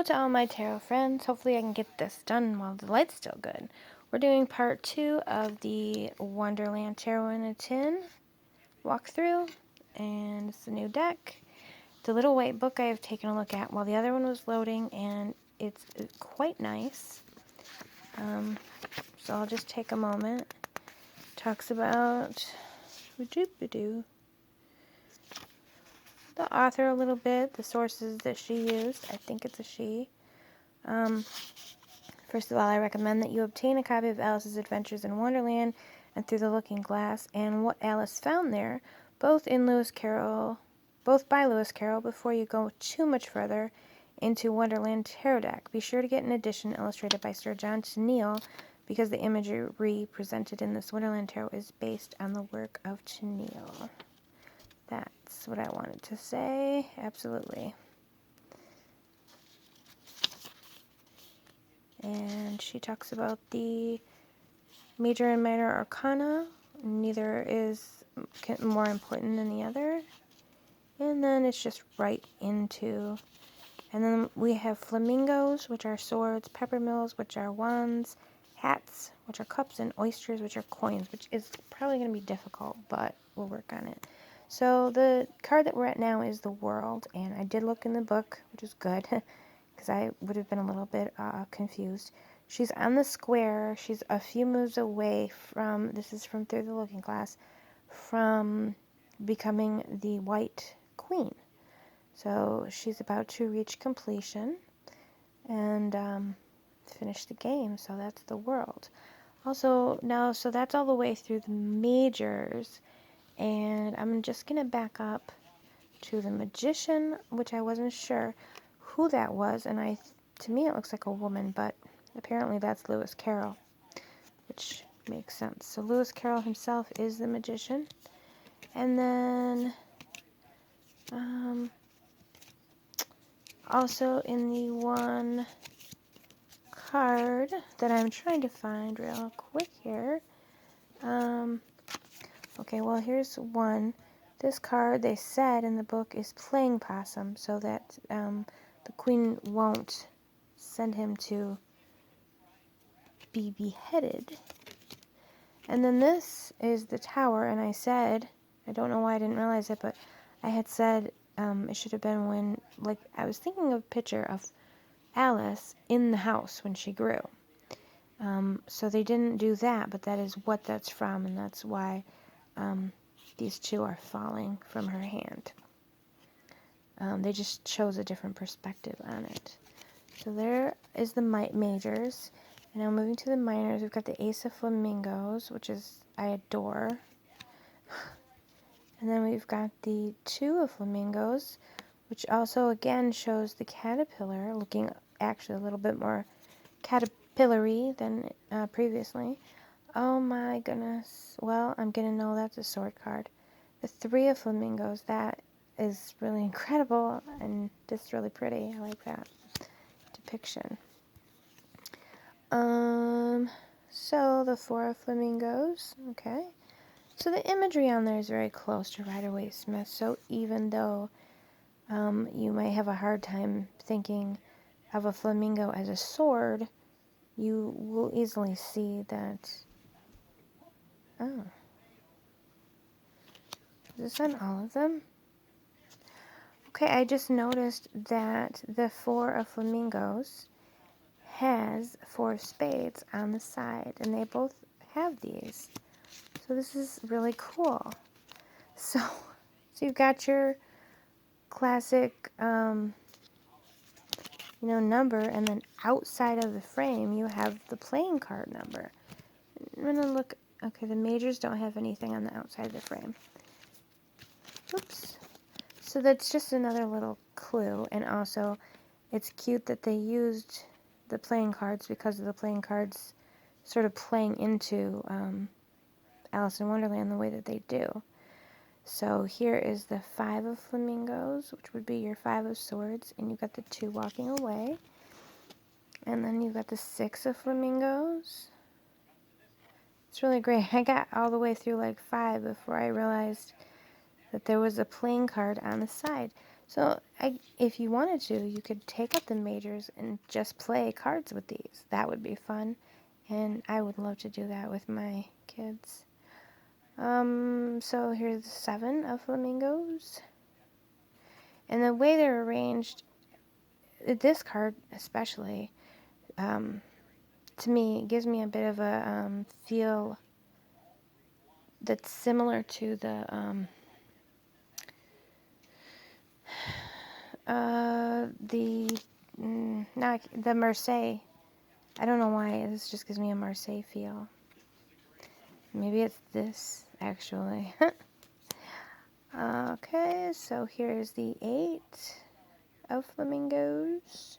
to all my tarot friends. Hopefully I can get this done while the light's still good. We're doing part 2 of the Wonderland Tarot in a Tin walkthrough, and it's a new deck. The little white book I have taken a look at while the other one was loading, and it's quite nice. So I'll just take a moment. Talks about the author a little bit, the sources that she used. I think it's a she. First of all, I recommend that you obtain a copy of Alice's Adventures in Wonderland and Through the Looking Glass and What Alice Found There, both by Lewis Carroll, before you go too much further into Wonderland Tarot deck. Be sure to get an edition illustrated by Sir John Tenniel, because the imagery presented in this Wonderland Tarot is based on the work of Tenniel. That's what I wanted to say. Absolutely. And she talks about the major and minor arcana. Neither is more important than the other. And then it's just right into... And then we have flamingos, which are swords, peppermills, which are wands, hats, which are cups, and oysters, which are coins, which is probably going to be difficult, but we'll work on it. So the card that we're at now is the World, and I did look in the book, which is good, because I would have been a little bit confused. She's on the square. She's a few moves away from, this is from Through the Looking Glass, from becoming the White Queen. So she's about to reach completion and finish the game. So that's the World. Also, now, so that's all the way through the majors. And I'm just going to back up to the Magician, which I wasn't sure who that was. And to me, it looks like a woman, but apparently that's Lewis Carroll, which makes sense. So Lewis Carroll himself is the Magician. And then... also in the one card that I'm trying to find real quick here. Okay, well, here's one. This card, they said in the book, is playing possum, so that the queen won't send him to be beheaded. And then this is the tower, and I said, I don't know why I didn't realize it, but I had said it should have been when, like, I was thinking of a picture of Alice in the house when she grew. So they didn't do that, but that is what that's from, and that's why these two are falling from her hand. They just chose a different perspective on it. So there is the majors. And now moving to the minors, we've got the Ace of Flamingos, which is, I adore. And then we've got the Two of Flamingos, which also again shows the caterpillar, looking actually a little bit more caterpillary than previously. Oh my goodness. Well, I'm going to know that's a sword card. The Three of Flamingos, that is really incredible and just really pretty. I like that depiction. So the Four of Flamingos, okay. So the imagery on there is very close to Rider-Waite-Smith, so even though you may have a hard time thinking of a flamingo as a sword, you will easily see that. Oh. Is this on all of them? Okay, I just noticed that the Four of Flamingos has Four of Spades on the side, and they both have these. So this is really cool. So you've got your classic, number, and then outside of the frame, you have the playing card number. I'm going to look. Okay, the majors don't have anything on the outside of the frame. Oops. So that's just another little clue, and also it's cute that they used the playing cards because of the playing cards sort of playing into Alice in Wonderland the way that they do. So here is the Five of Flamingos, which would be your Five of Swords, and you've got the two walking away. And then you've got the Six of Flamingos. It's really great. I got all the way through like 5 before I realized that there was a playing card on the side. So if you wanted to, you could take up the majors and just play cards with these. That would be fun, and I would love to do that with my kids. So here's 7 of flamingos. And the way they're arranged, this card especially, to me, gives me a bit of a feel that's similar to not the Marseille. I don't know why, this just gives me a Marseille feel. Maybe it's this, actually. Okay, so here's the 8 of flamingos.